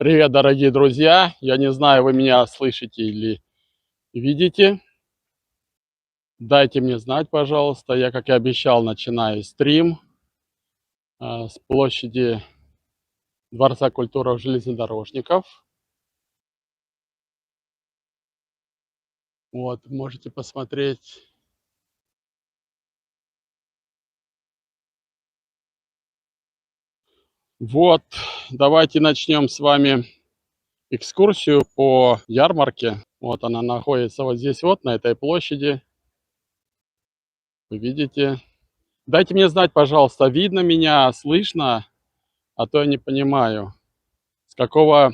Привет, дорогие друзья! Я не знаю, вы меня слышите или видите. Дайте мне знать, пожалуйста. Я, как и обещал, начинаю стрим с площади Дворца культуры железнодорожников. Вот, можете посмотреть. Вот, давайте начнем с вами экскурсию по ярмарке. Вот она находится вот здесь вот, на этой площади. Вы видите. Дайте мне знать, пожалуйста, видно меня, слышно, а то я не понимаю, с какого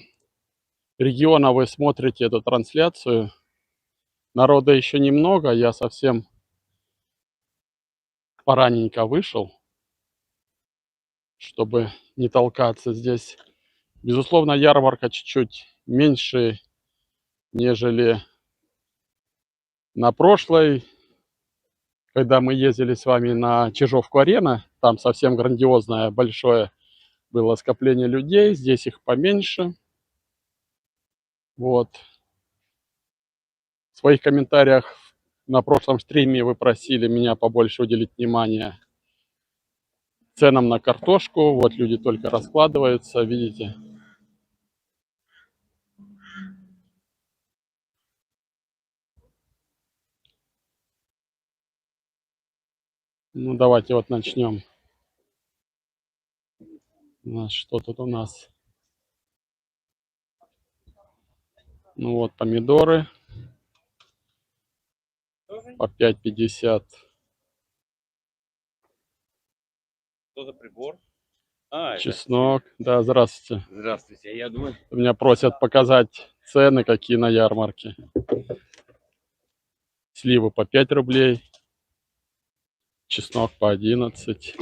региона вы смотрите эту трансляцию. Народа еще немного, я совсем пораненько вышел, чтобы не толкаться здесь. Безусловно, ярмарка чуть-чуть меньше, нежели на прошлой, когда мы ездили с вами на Чижовку-арена. Там совсем грандиозное, большое было скопление людей, здесь их поменьше. Вот. В своих комментариях на прошлом стриме вы просили меня побольше уделить внимания ценам на картошку. Вот люди только раскладываются, видите. Ну, давайте вот начнем. Что тут у нас? Ну вот, помидоры по 5,50. Что за прибор? Чеснок. Да, здравствуйте. Здравствуйте, я думаю. Меня просят показать цены, какие на ярмарке. Сливы по 5 рублей. Чеснок по 11.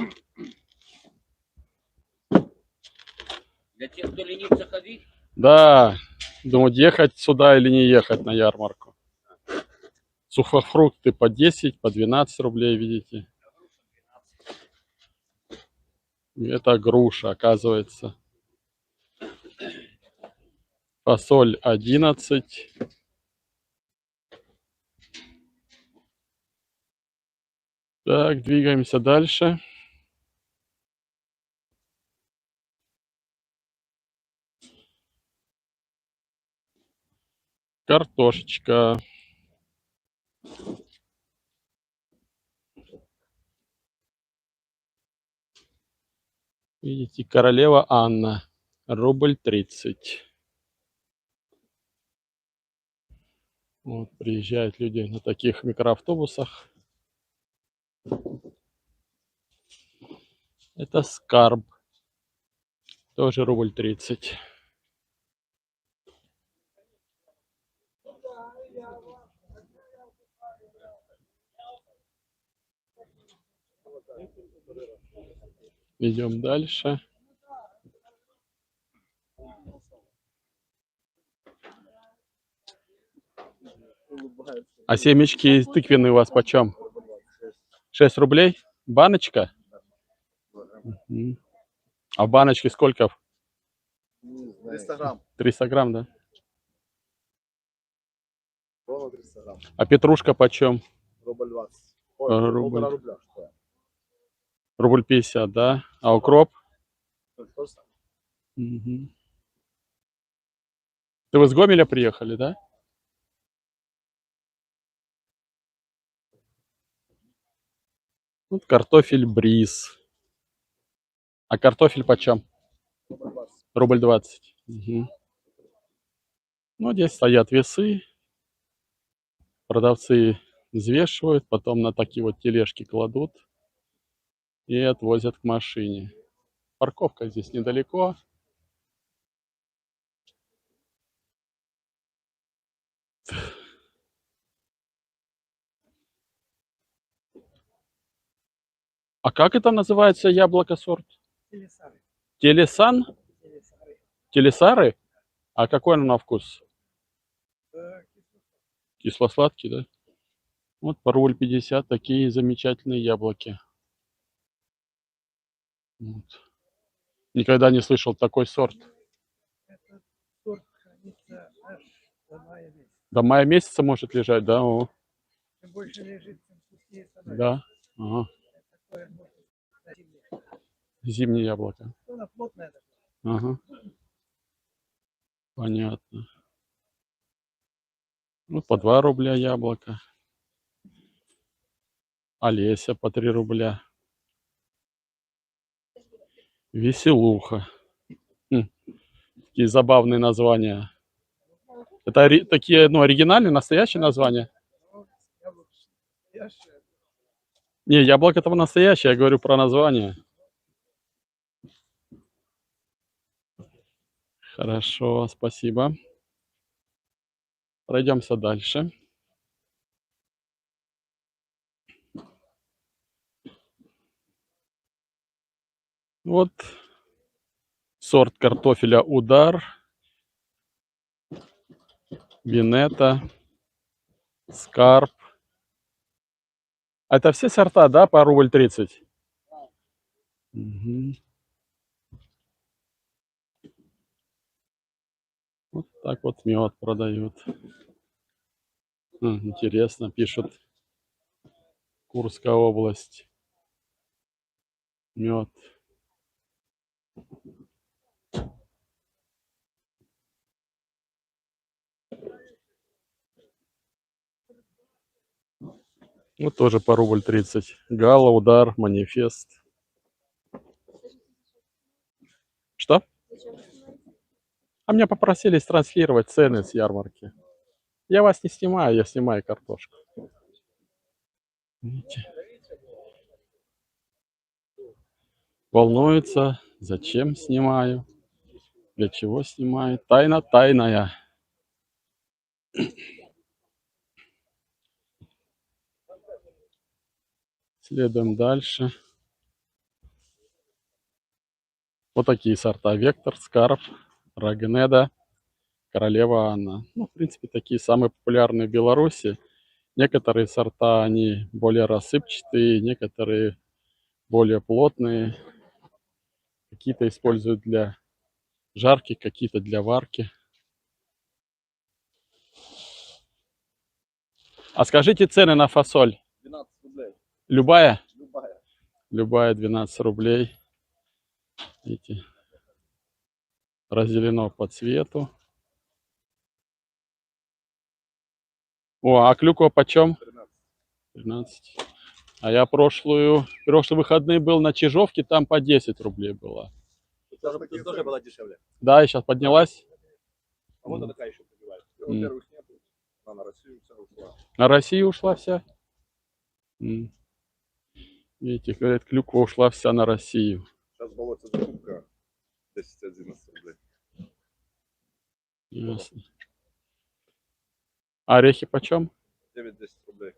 Для тех, кто ленится ходить? Да, думаю, ехать сюда или не ехать на ярмарку. Сухофрукты по 10, по 12 рублей, видите. Это груша, оказывается. Фасоль 11. Так, двигаемся дальше. Картошечка. Видите, королева Анна. Рубль 30. Вот, приезжают люди на таких микроавтобусах. Это скарб. Тоже рубль 30. Идем дальше. А семечки тыквенные у вас почем? 6 рублей? Баночка? Мгм. А в баночке сколько? 300 грамм. 300 грамм, да? Ровно 300 грамм. А петрушка почем? Рубль 20. Рубль. Полтора рубля. Что? Рубль 50, да? А укроп? То же самое. Мгм. Ты вы с Гомеля приехали, да? Вот картофель бриз. А картофель почем? Рубль 20. Рубль 20. Мгм. Ну, здесь стоят весы. Продавцы взвешивают, потом на такие вот тележки кладут и отвозят к машине. Парковка здесь недалеко. А как это называется яблоко сорт? Телесары. Телесан? Телесары. Телесары? А какой оно на вкус? Кисло-сладкий, да? Вот по рубль 50 такие замечательные яблоки. Вот. Никогда не слышал такой сорт. длится аж до мая месяца. До мая месяца может лежать, да? О, Чем больше лежит, тем вкуснее становится. да. Ага. Такое можно на зимне. Зимнее яблоко. Она плотная такая. Ага. Понятно. Ну, по 2 рубля яблоко. Олеся по 3 рубля. Веселуха. Такие забавные названия. Это такие, ну, оригинальные, настоящие названия? Но яблоко настоящее. Не, яблоко это настоящее, я говорю про название. Хорошо, спасибо. Пройдемся дальше. Вот сорт картофеля «Удар», «Винета», «Скарп». Это все сорта, да, по рубль 30? Мгм. Вот так вот мед продают. Интересно, пишут Курская область. Мед. Вот тоже по рубль 30. Гала, «Удар», «Манифест». Что? А меня попросили транслировать цены с ярмарки. Я вас не снимаю, я снимаю картошку. Видите? Волнуется, зачем снимаю, для чего снимаю. Тайна тайная. Следуем дальше. Вот такие сорта: Вектор, Скарп, Рагнеда, Королева Анна. Ну, в принципе, такие самые популярные в Беларуси. Некоторые сорта, они более рассыпчатые, некоторые более плотные. Какие-то используют для жарки, какие-то для варки. А скажите цены на фасоль. 12 рублей. Любая? Любая. Любая 12 рублей. Видите, разделено по цвету. О, а клюква почем? 13. 13. А я прошлые выходные был на Чижовке, там по 10 рублей было. Тоже была дешевле. Да, и сейчас поднялась. А вот такая еще пробивает. М. Во-первых, нету. Она на Россию вся ушла. На Россию ушла вся. Видите, говорят, клюква ушла вся на Россию. Сейчас болото закупка 10-11 рублей. Ясно. Орехи почем? 9-10 рублей.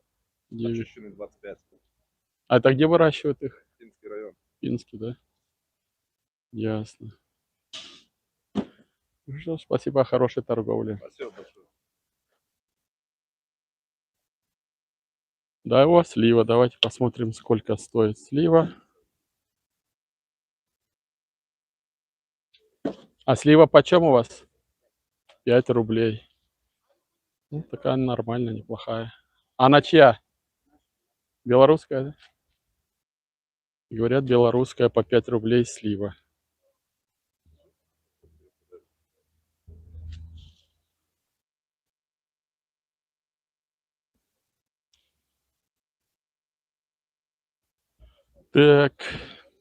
9. Очищенный 25. А это где выращивают их? Финский район. Пинский, да? Ясно. Ну что, спасибо, хорошей торговли. Спасибо большое. Да, вот слива. Давайте посмотрим, сколько стоит слива. А слива почем у вас? 5 рублей. Ну, такая нормальная, неплохая. А она чья? Белорусская, да? Говорят, белорусская по 5 рублей слива. Так,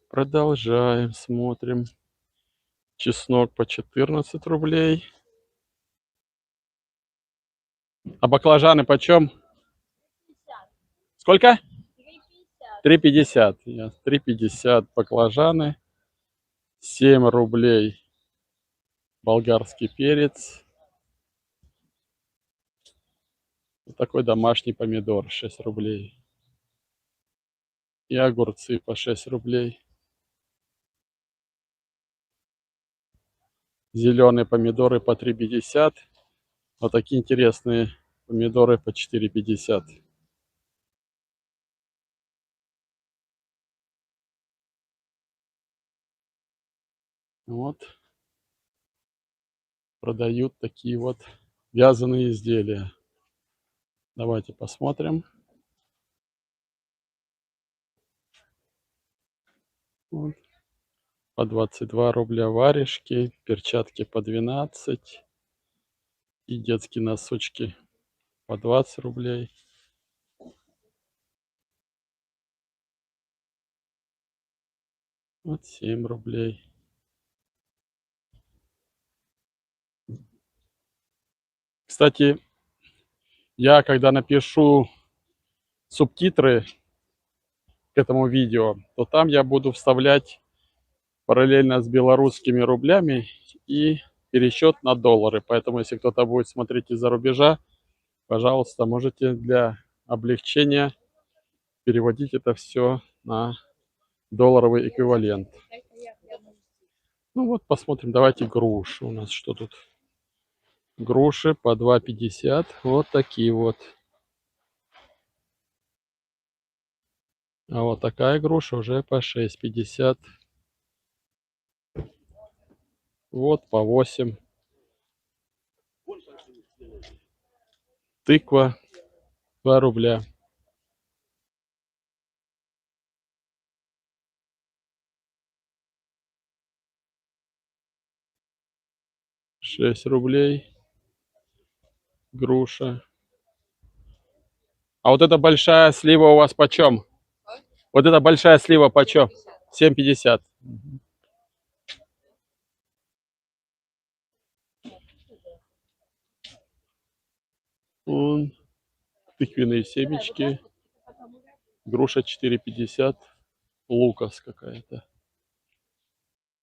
продолжаем, смотрим. Чеснок по 14 рублей. А баклажаны почем? Сколько? 3,50. 3,50 баклажаны. 7 рублей болгарский перец. Вот такой домашний помидор 6 рублей. И огурцы по 6 рублей. Зеленые помидоры по 3,50. Вот такие интересные помидоры по 4,50. Вот. продают такие вот вязаные изделия. Давайте посмотрим. Вот. По 22 рубля варежки, перчатки по 12 и детские носочки по 20 рублей. Вот 7 рублей. Кстати, я когда напишу субтитры к этому видео, то там я буду вставлять параллельно с белорусскими рублями и пересчет на доллары. Поэтому, если кто-то будет смотреть из-за рубежа, пожалуйста, можете для облегчения переводить это все на долларовый эквивалент. Ну вот, посмотрим. Давайте груши. У нас что тут? Груши по 2,50. Вот такие вот. А вот такая груша уже по 6,50. Вот по 8. Тыква 2 рубля. $6 груша. А вот эта большая слива у вас почем? Вот эта большая слива почем? 7,50. Вон, тыквенные семечки. Груша 4,50. Лукас какая-то.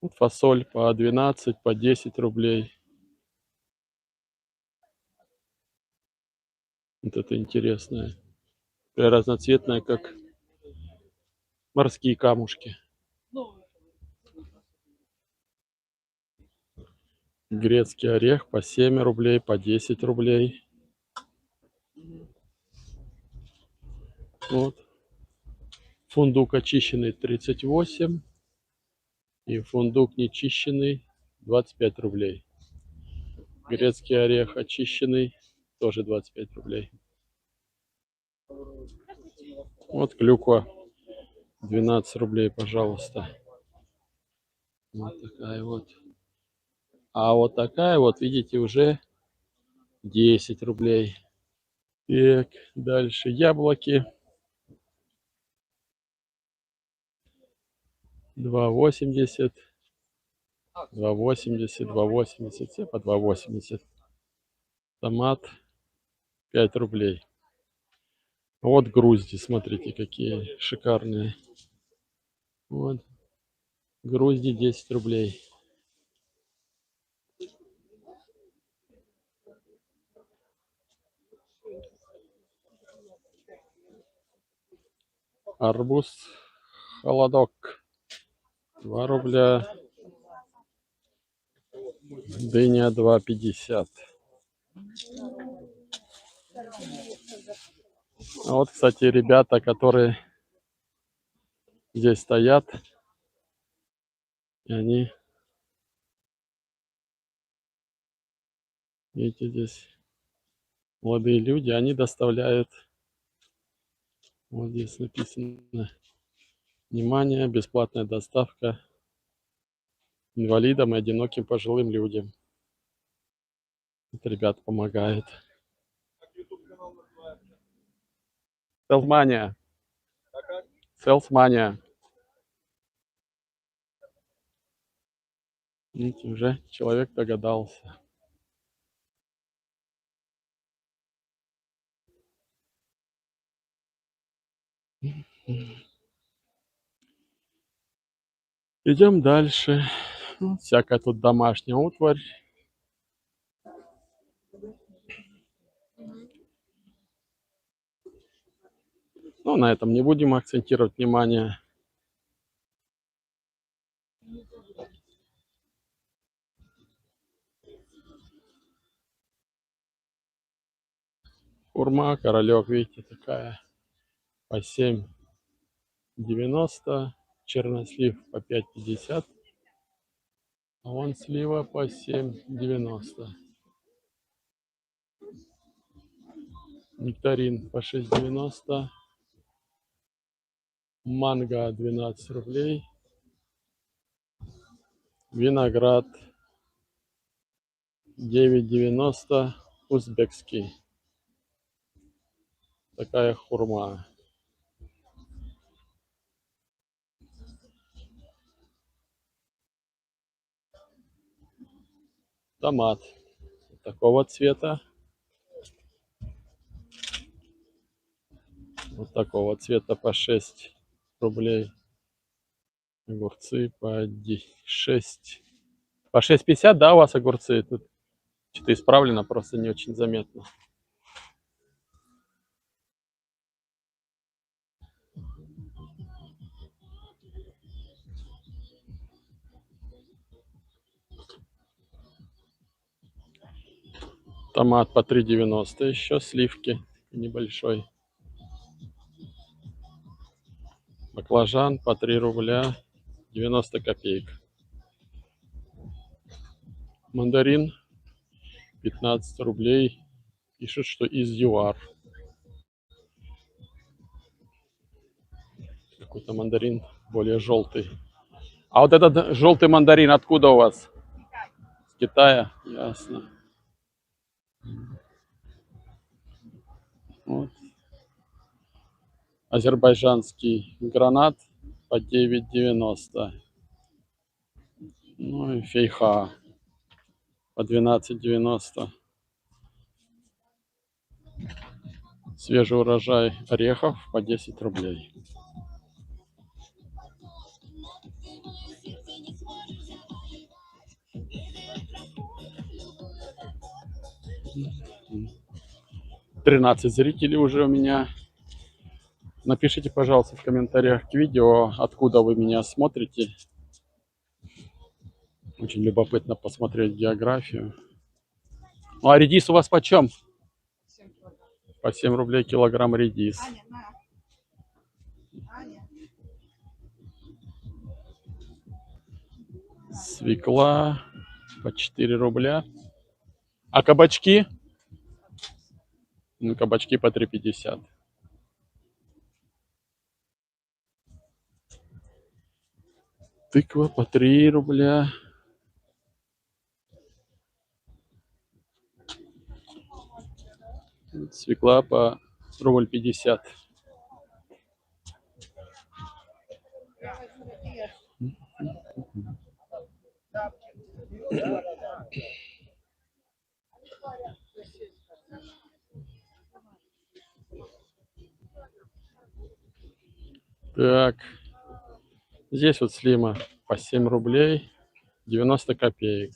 Вот фасоль по 12, по 10 рублей. Вот это интересное. Такая разноцветная, как морские камушки. Грецкий орех по 7 рублей, по 10 рублей. Вот. Фундук очищенный 38. И фундук нечищенный 25 рублей. Грецкий орех очищенный тоже 25 рублей. Вот клюква 12 рублей, пожалуйста. Вот такая вот. А вот такая вот, видите, уже 10 рублей. Так, дальше яблоки. 2,80. 2,80, 2,80, все по 2,80. Томат 5 рублей. Вот грузди, смотрите, какие шикарные. Вот. Грузди 10 рублей. Арбуз холодок 2 рубля. Дыня 2,50. А вот, кстати, ребята, которые здесь стоят, и они, видите, здесь молодые люди, они доставляют, вот здесь написано, внимание, бесплатная доставка инвалидам и одиноким пожилым людям. Вот ребята помогают. Селсмания. Селсмания. Видите, уже человек догадался. Идем дальше. Ну, всякая тут домашняя утварь. Ну, на этом не будем акцентировать внимание. Хурма, королек, видите, такая по 7,90. Чернослив по 5,50. А вон слива по 7,90. Нектарин по 6,90. Манго 12 рублей. Виноград 9,90. Узбекский. Такая хурма. Томат такого цвета. Вот такого цвета по 6 рублей. Огурцы по 6. По 6,50, да, у вас огурцы? Тут что-то исправлено, просто не очень заметно. Томат по 3,90 еще, сливки небольшой. Баклажан по 3 рубля 90 копеек. Мандарин 15 рублей. Пишут, что из ЮАР. Какой-то мандарин более желтый. А вот этот желтый мандарин откуда у вас? С Китая? Ясно. Вот. Азербайджанский гранат по 9,90. Ну и фейха по 12,90. Свежий урожай орехов по 10 рублей. М. 13 зрителей уже у меня. Напишите, пожалуйста, в комментариях к видео, откуда вы меня смотрите. Очень любопытно посмотреть географию. Ну, а редис у вас почем? По 7 рублей килограмм редис. Свекла по 4 рубля. А кабачки? Ну, кабачки по 3,50. Тыква по 3 рубля. Свекла по рубль 50. Так, здесь вот слима по 7 рублей 90 копеек.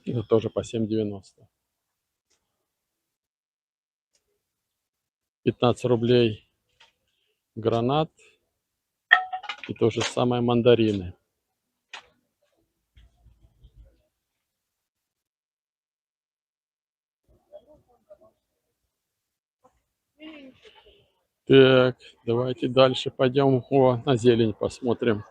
Это тоже по 7,90. 15 рублей гранат. И то же самое мандарины. Так, давайте дальше пойдем на зелень посмотрим.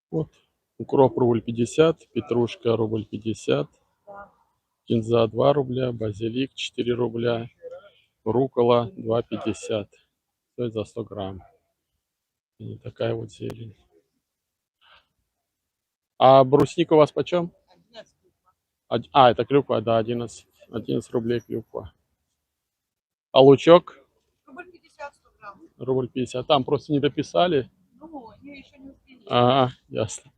Вот, укроп рубль 50, петрушка рубль 50, кинза 2 рубля, базилик 4 рубля, рукола 2,50. Стоит за 100 грамм. И такая вот зелень. А брусника у вас почем? А, это клюква, да, 11 рублей клюква. А лучок? Рубль 50, 100 грамм. Рубль 50. Там просто не дописали. Ну, я еще не успела. Ага, ясно.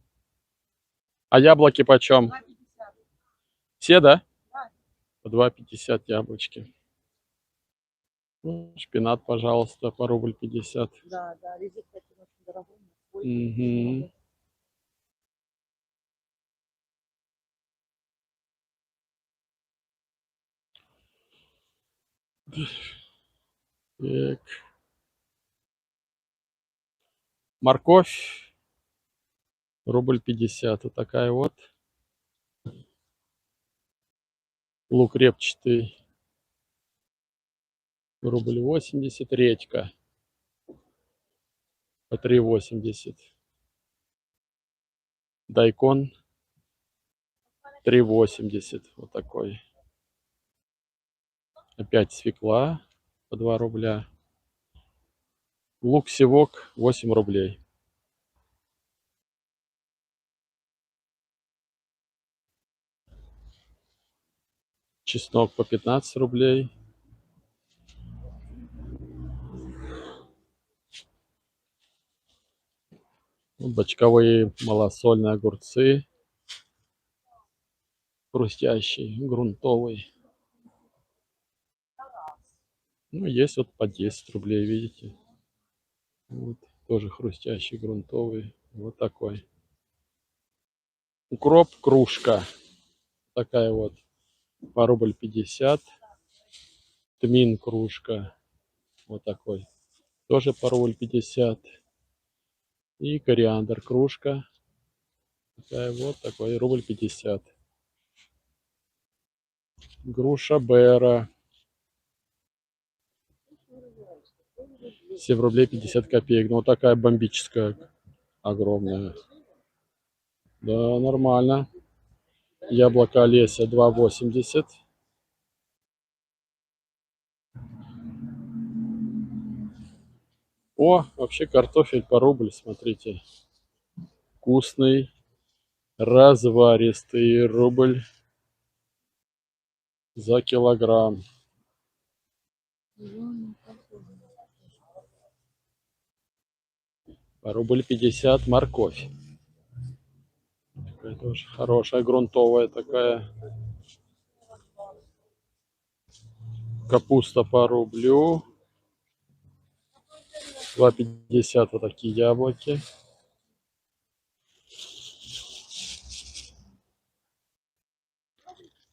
А яблоки почем? 2,50. Все, да? Да. По 2,50 яблочки. Ну, шпинат, пожалуйста, по рубль 50. Да, да, резик, кстати, очень дорогой. Угу. Так. Морковь рубль 50. Вот такая вот. Лук репчатый. Рубль 80. Редька. По 3,80. Дайкон 3,80. Вот такой. Опять свекла по 2 рубля. Лук-севок 8 рублей. Чеснок по 15 рублей. Бочковые малосольные огурцы. Хрустящий, грунтовый. Ну, есть вот по 10 рублей, видите. Вот, тоже хрустящий, грунтовый. Вот такой. Укроп кружка. Такая вот. По рубль 50. Тмин кружка. Вот такой. Тоже по рубль 50. И кориандр кружка. Такая вот, такой рубль 50. Груша Бера. 7 рублей 50 копеек. Ну, вот такая бомбическая, огромная. Да, нормально. Яблоко Олеся 2,80. О, вообще картофель по рубль, смотрите. Вкусный, разваристый рубль за килограмм. По рубль 50 морковь. Такая тоже хорошая, грунтовая такая. Капуста по рублю. 2,50 вот такие яблоки.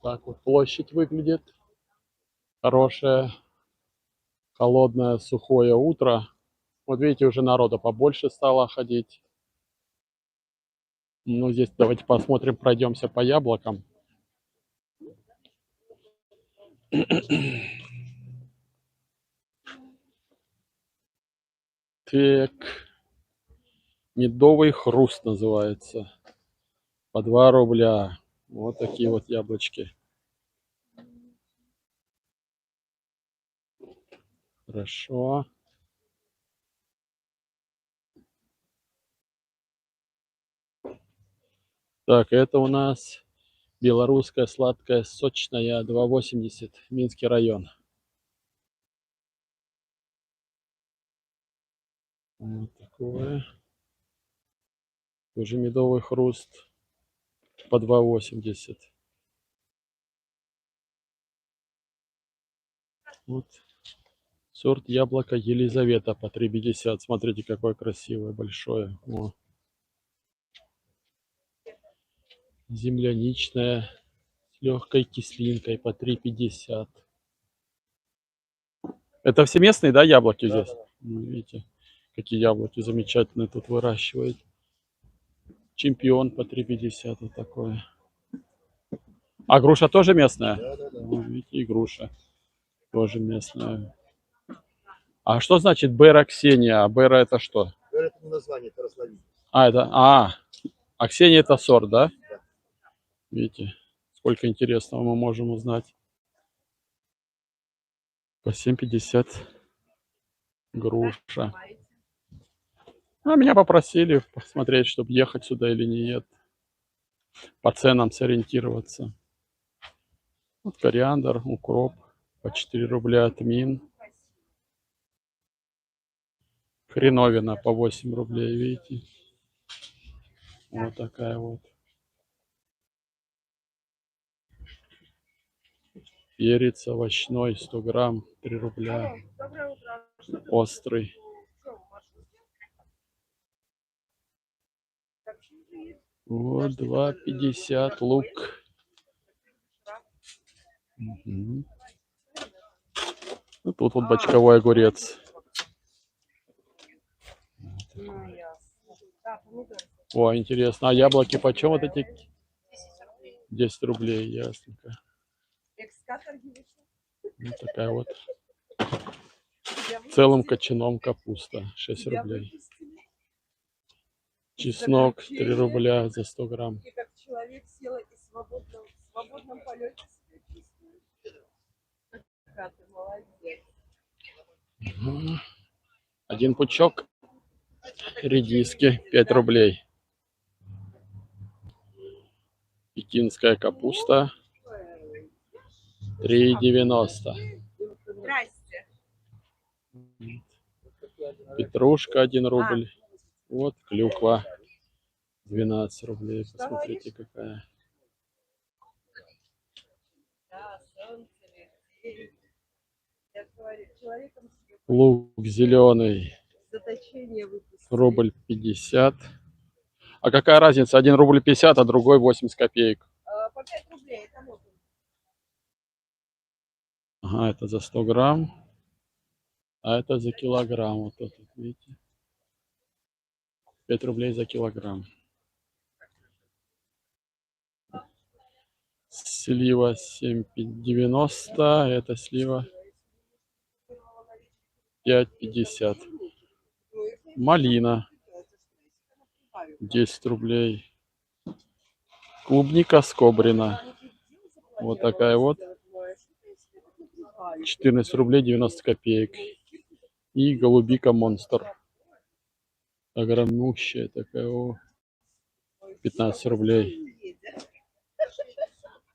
Так вот площадь выглядит. Хорошее, холодное, сухое утро. Вот видите, уже народа побольше стало ходить. Ну, здесь давайте посмотрим, пройдемся по яблокам. Так, медовый хруст называется. По 2 рубля. Вот такие вот яблочки. Хорошо. Так, это у нас белорусская сладкая сочная 2,80. Минский район. Вот такое. Тоже медовый хруст. По 2,80. Вот. Сорт яблоко Елизавета по 3,50. Смотрите, какое красивое, большое. О. Земляничная с легкой кислинкой по 3,50. Это все местные, да, яблоки здесь? Видите, какие яблоки замечательные тут выращивают. Чемпион по 3,50 вот такое. А груша тоже местная? Видите, и груша тоже местная. А что значит Бера Ксения? А Бера это что? Бера это не название, это разновидность. А Ксения это сорт, да? Видите, сколько интересного мы можем узнать. По 7,50 груша. А меня попросили посмотреть, чтобы ехать сюда или нет. По ценам сориентироваться. Вот кориандр, укроп по 4 рубля, тмин. Хреновина по 8 рублей, видите. Вот такая вот. Перец овощной 100 грамм, 3 рубля. Острый. Вот 2,50 лук. Угу. Ну, тут вот бочковой огурец. О, интересно. А яблоки почем вот эти? 10 рублей, ясненько. Каторги вышла. Вот такая вот. Тебя Целым выпустили. кочаном капуста 6 Тебя рублей. выпустили. Чеснок 3 Заключение. рубля за 100 грамм. И как человек села и в свободном полете себя чувствует. Какая ты молодец. Мгм. Один пучок редиски 5 рублей. Пекинская капуста 3,90. Здрасте. Петрушка 1 рубль. Вот клюква 12 рублей. Посмотрите, какая. Да, солнце, день. Я говорю, человеком себе Лук зеленый заточение выпустили. рубль 50. А какая разница? Один рубль 50, а другой 80 копеек. По 5 рублей, это вот он. Ага, это за 100 грамм. А это за килограмм. Вот тут, видите. 5 рублей за килограмм. Слива 7,90. Это слива 5,50. Малина 10 рублей. Клубника скобрина. Вот такая вот. 14 рублей 90 копеек. И голубика монстр. Огромнущая такая. О, 15 рублей.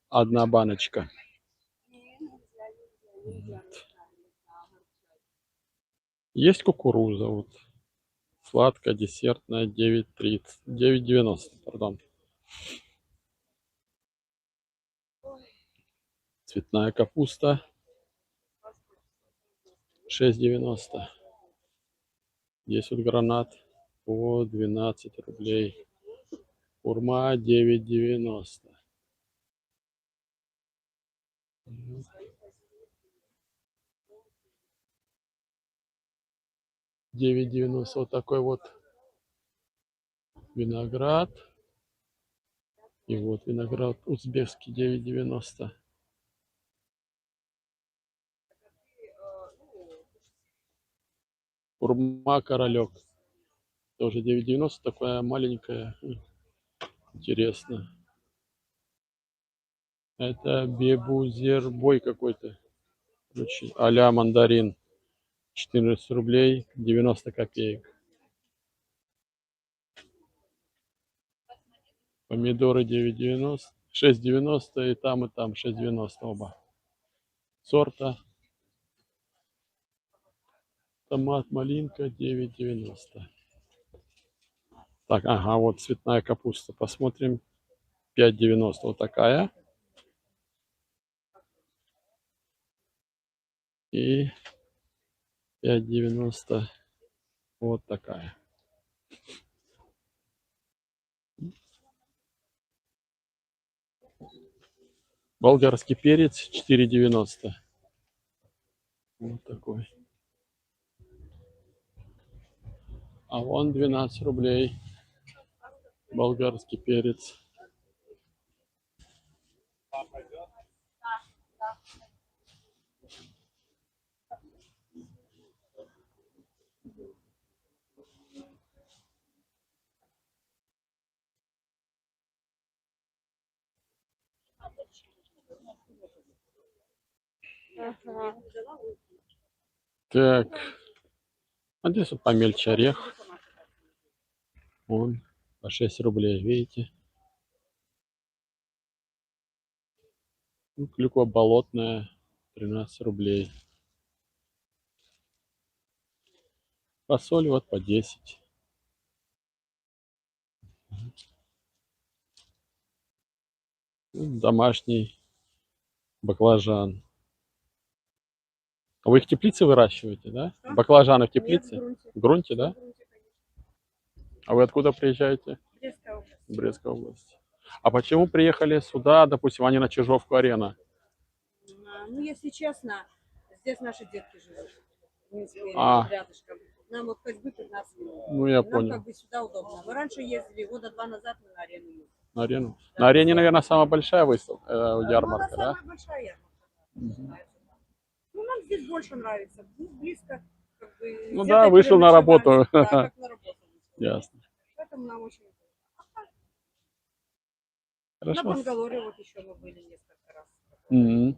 Одна баночка. Вот. Есть кукуруза. Вот. Сладкая, десертная, 9,30. 9,90, пардон. Цветная капуста 6,90. Здесь вот гранат по 12 рублей. Хурма 9,90. 9,90. Вот такой вот виноград. И вот виноград узбекский 9,90. Хурма королек. Тоже 9,90. Такая маленькая. Интересно. Это бебузербой какой-то. Короче, а-ля мандарин. 14 рублей 90 копеек. Помидоры 9,90. 6,90 и там 6,90 оба. Сорта. Томат малинка 9,90. Так, ага, вот цветная капуста. Посмотрим. 5,90 вот такая. И 5,90 вот такая. Болгарский перец 4,90. Вот такой. А вон 12 рублей. Болгарский перец. Так. А здесь вот помельче орех. Он по 6 рублей, видите? Ну, клюква болотная 13 рублей. Фасоль вот по 10. Домашний баклажан. А вы их в теплице выращиваете, да? Что? Баклажаны в Нет, теплице? в грунте. В грунте, да? В грунте, конечно. А вы откуда приезжаете? Брестская область. Брестской области. А почему приехали сюда, допустим, а не на Чижовку-Арена? Ну, если честно, здесь наши детки живут. В принципе, А. рядышком. Нам вот ходьбы 15 минут. Ну, я Нам понял. как бы сюда удобно. Мы раньше ездили, года 2 назад мы на арену ездили. На Арену? Да. На Арене, наверное, самая большая выставка, Ну, она ярмарка, да? самая большая ярмарка. Ну, нам здесь больше нравится. Здесь близко. Как бы, Ну где-то да, вышел на переночевать. работу. Да, как на работу. Ясно. Поэтому нам очень нравится. На Хорошо. Бангалоре вот еще мы были несколько раз. Мгм.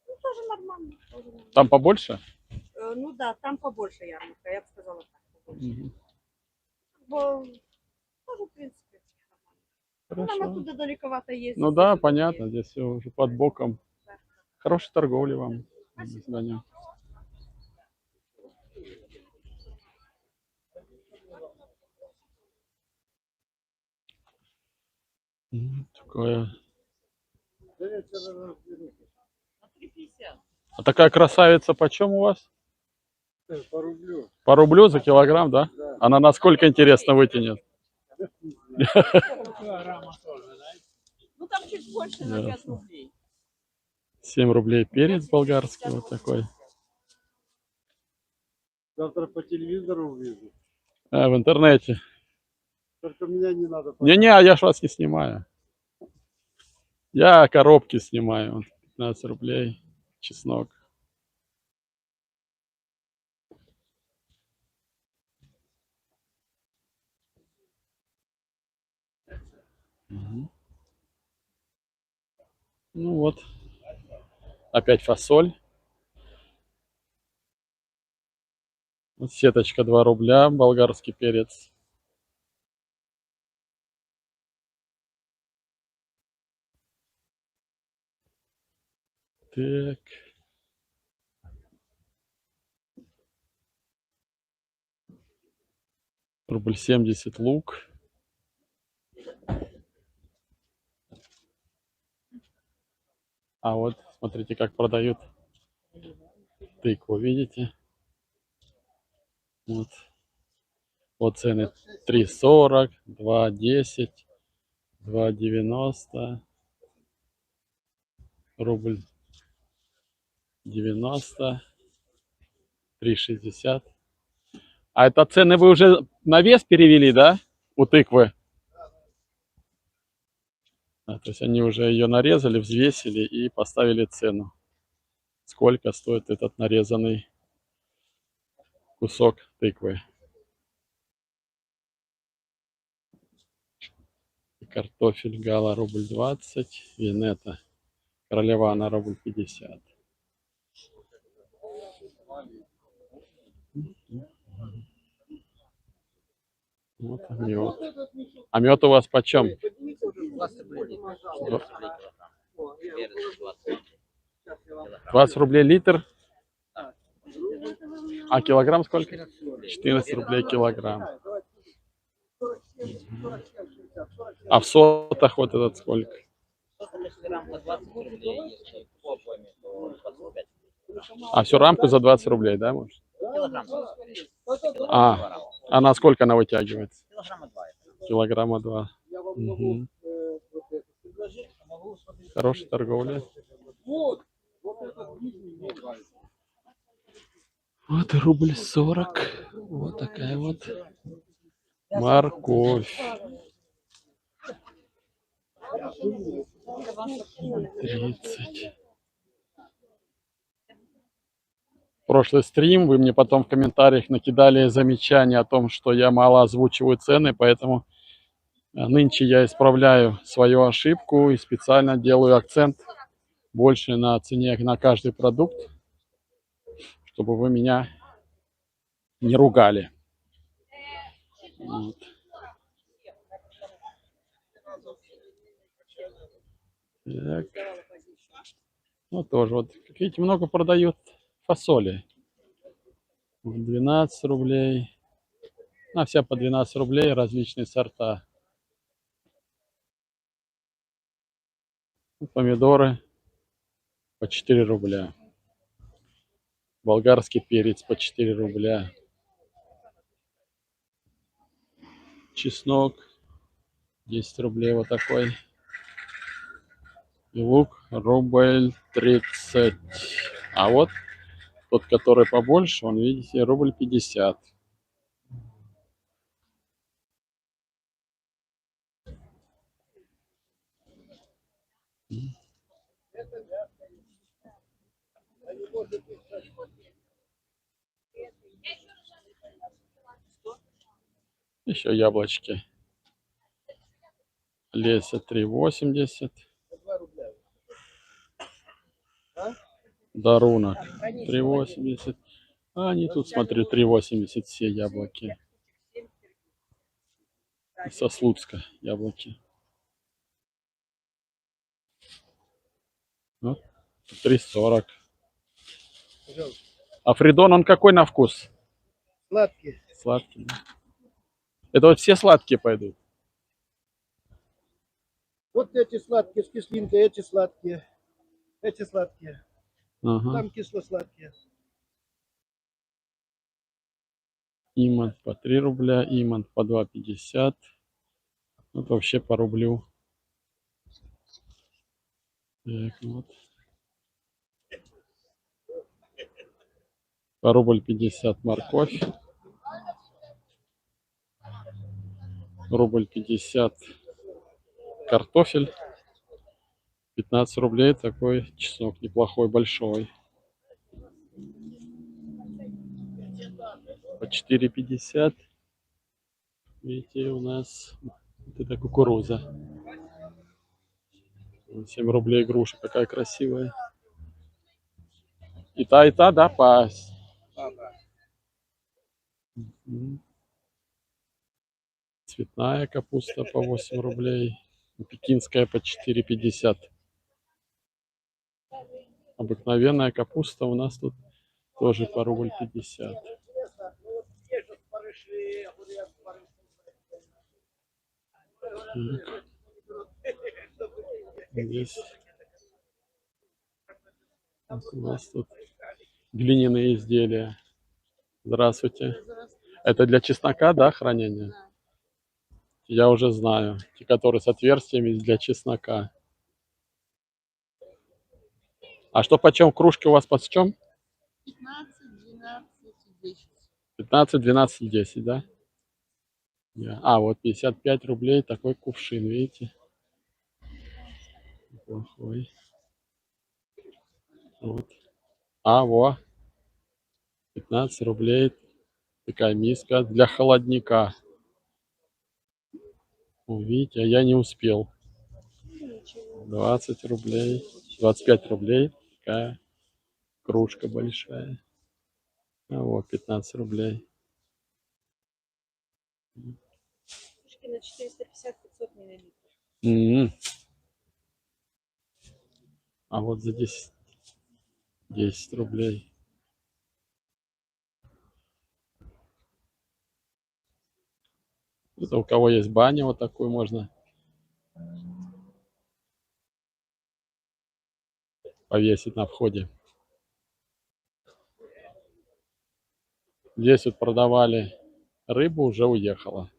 Ну, тоже нормально. Тоже нормально. Там побольше? Ну да, там побольше ярмарка, я бы сказала так. Побольше. Мгм. Тоже, в принципе, нормально. Ну, нам Хорошо. оттуда далековато ездить. Ну да, здесь понятно, удобнее. здесь все уже под боком. Да. Хорошей торговли вам. До свидания. Такое. На 3,50. А такая красавица почем у вас? По рублю. По рублю за килограмм, да? Она насколько интересно вытянет? Ну, там чуть больше на 5 Ясно. рублей. 7 рублей перец болгарский вот такой. Завтра по телевизору увижу. В интернете. Только меня не надо. Не-не, а я ж вас не снимаю. Я коробки снимаю. Вот 15 рублей. Чеснок. Мгм. Ну вот. Опять фасоль. Вот сеточка 2 рубля. Болгарский перец. Так. Рубль 70 лук. А вот, смотрите, как продают тыкву, видите? Вот. Вот цены 3,40, 2,10, 2,90, рубль 90, 3,60. А это цены вы уже на вес перевели, да? У тыквы? То есть они уже ее нарезали, взвесили и поставили цену. Сколько стоит этот нарезанный кусок тыквы? Картофель гала рубль 20, винета королевана рубль 50. Вот мед. А мед у вас почем? 20 рублей. 20 рублей литр. А килограмм сколько? 14 рублей килограмм. А в сотах вот этот сколько? Если рамка 20 рублей, если по обойме, то 25. А всю рамку за 20 рублей, да, может? Килограмм. А, а на сколько она вытягивается? Килограмма 2. Килограмма 2. Мгм. Хорошая торговля. Вот рубль 40. Вот такая вот морковь. 30. Прошлый стрим, вы мне потом в комментариях накидали замечания о том, что я мало озвучиваю цены, поэтому нынче я исправляю свою ошибку и специально делаю акцент больше на цене на каждый продукт, чтобы вы меня не ругали. Вот. Так. Ну, тоже вот, как видите, много продают фасоли. 12 рублей. На вся по 12 рублей, различные сорта. Помидоры по 4 рубля. Болгарский перец по 4 рубля. Чеснок 10 рублей вот такой. И лук рубль 30. А вот тот, который побольше, он, видите, рубль 50. Еще яблочки. Леся 3,80. Дарунок 3,80. А они тут, смотрю, 3,80 все яблоки. Со Слуцка яблоки. Вот, 3,40. А Фридон, он какой на вкус? Сладкие. Сладкий. Да? Это вот все сладкие пойдут. Вот эти сладкие с кислинкой, эти сладкие. Эти сладкие. Ага. Там кисло-сладкие. Имант по 3 рубля, имант по 2,50. Вот вообще по рублю. Так, вот. По рубль 50 морковь. Рубль 50 картофель. 15 рублей такой чеснок неплохой, большой. По 4,50. Видите, у нас вот это кукуруза. 7 рублей груша, какая красивая. И та, да, по... Мгм. Цветная капуста по 8 рублей. Пекинская по 4,50. Обыкновенная капуста у нас тут тоже по рубль 50. Так. Здесь вот у нас тут глиняные изделия. Здравствуйте. Это для чеснока, да, хранение? Я уже знаю. Те, которые с отверстиями, для чеснока. А что почем кружки у вас почем? 15, 12, 10. 15, 12, 10, да? А, вот 55 рублей такой кувшин, видите? Неплохой. Вот. А, во. 15 рублей. Такая миска для холодника. Видите, а я не успел. 20 рублей. 25 рублей. Такая кружка большая. А вот 15 рублей. Кружки на 450-500 миллилитров. М. А вот за 10 рублей. Это у кого есть баня, вот такую можно повесить на входе. Здесь вот продавали рыбу, уже уехала.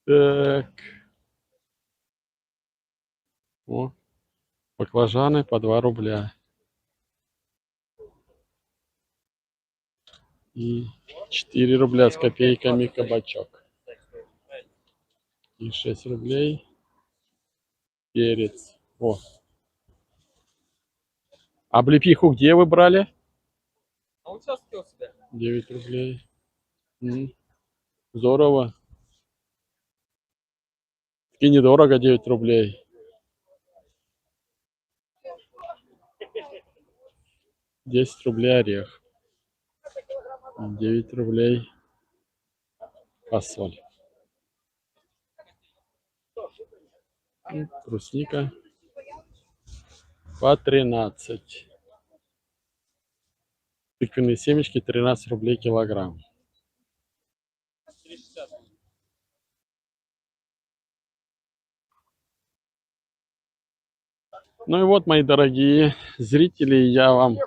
Так. О, баклажаны по 2 рубля. И 4 рубля с копейками кабачок. И 6 рублей перец. О. А облепиху где вы брали? А участки у себя? 9 рублей. Здорово. И недорого 9 рублей. 10 рублей орех. 9 рублей фасоль. И брусника по 13. Тыквенные семечки 13 рублей килограмм. Ну и вот, мои дорогие зрители, я вам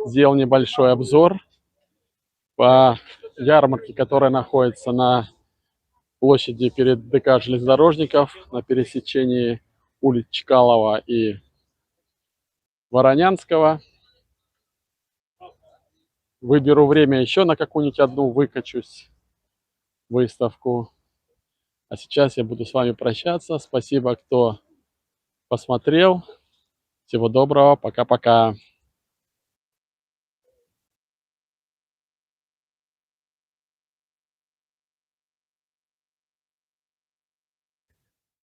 сделал небольшой обзор по ярмарке, которая находится на площади перед ДК железнодорожников на пересечении улиц Чкалова и Воронянского. Выберу время еще на какую-нибудь одну выкачусь выставку. А сейчас я буду с вами прощаться. Спасибо, кто посмотрел. Всего доброго. Пока-пока.